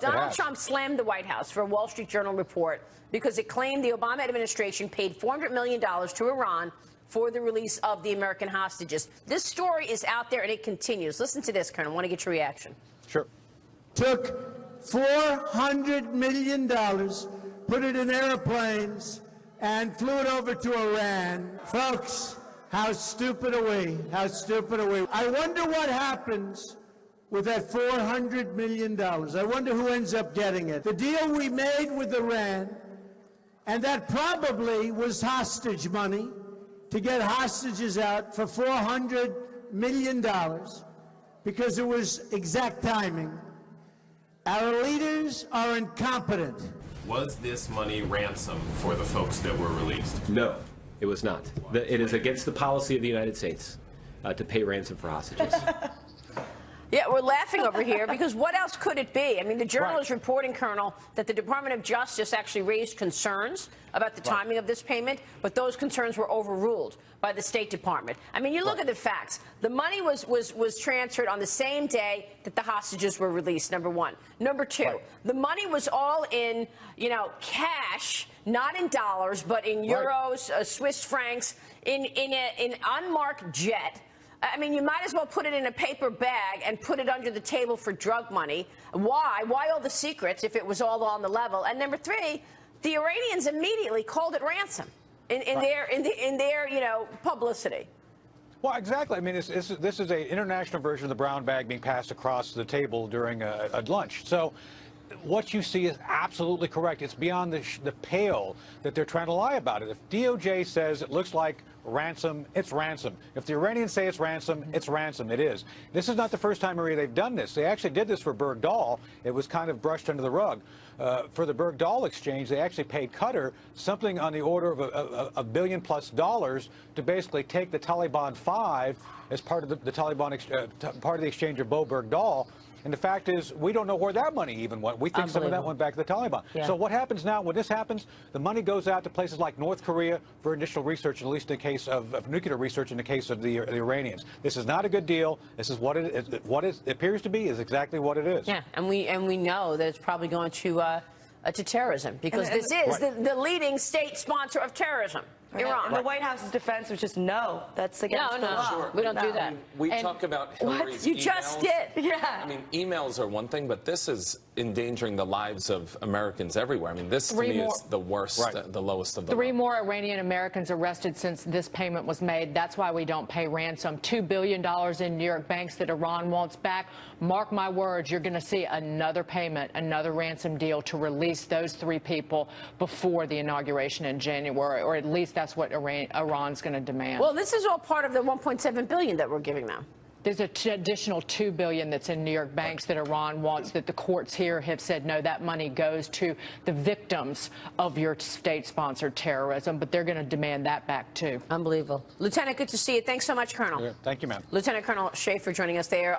Donald Trump slammed the White House for a Wall Street Journal report because it claimed the Obama administration paid $400 million to Iran for the release of the American hostages. This story is out there, and it continues. Listen to this, Colonel. I want to get your reaction. Sure. Took $400 million, put it in airplanes, and flew it over to Iran. Folks, how stupid are we? How stupid are we? I wonder what happens with that $400 million. I wonder who ends up getting it. The deal we made with Iran, and that probably was hostage money, to get hostages out for $400 million, because it was exact timing. Our leaders are incompetent. Was this money ransom for the folks that were released? No, it was not. It is against the policy of the United States to pay ransom for hostages. Yeah, we're laughing over here because what else could it be? I mean, the Journal is reporting, Colonel, that the Department of Justice actually raised concerns about the timing of this payment, but those concerns were overruled by the State Department. I mean, you look at the facts. The money was transferred on the same day that the hostages were released, number one. Number two, the money was all in, cash, not in dollars, but in euros, Swiss francs, in an unmarked jet. I mean, you might as well put it in a paper bag and put it under the table for drug money. Why? Why all the secrets if it was all on the level? And number three, the Iranians immediately called it ransom in their publicity. Well, exactly. I mean, this is an international version of the brown bag being passed across the table during a lunch. So what you see is absolutely correct. It's beyond the pale that they're trying to lie about it. If DOJ says it looks like ransom, it's ransom. If the Iranians say it's ransom, it's ransom. It is. This is not the first time, Maria, they've done this. They actually did this for Bergdahl. It was kind of brushed under the rug. For the Bergdahl exchange, they actually paid Qatar something on the order of $1 billion+ to basically take the Taliban 5 as part of the Taliban part of the exchange of Bo Bergdahl. And the fact is, we don't know where that money even went. We think some of that went back to the Taliban. Yeah. So what happens now, when this happens, the money goes out to places like North Korea for initial research, at least in the case of nuclear research, in the case of the Iranians. This is not a good deal. This is what it appears to be is exactly what it is. Yeah, and we know that it's probably going to terrorism, because this is the leading state sponsor of terrorism. Iran. And the White House's defense was just no. That's against the law. Sure. We don't do that. We talk about Hillary's You emails. just did. Yeah. I mean, emails are one thing, but this is endangering the lives of Americans everywhere. I mean, this to me is the worst, the lowest of the Three more Iranian Americans arrested since this payment was made. That's why we don't pay ransom. $2 billion in New York banks that Iran wants back. Mark my words, you're going to see another payment, another ransom deal to release those three people before the inauguration in January, or at least that's what Iran's going to demand. Well, this is all part of the $1.7 billion that we're giving them. There's an additional $2 billion that's in New York banks that Iran wants, that the courts here have said, no, that money goes to the victims of your state-sponsored terrorism, but they're going to demand that back, too. Unbelievable. Lieutenant, good to see you. Thanks so much, Colonel. Thank you, ma'am. Lieutenant Colonel Schaefer joining us there.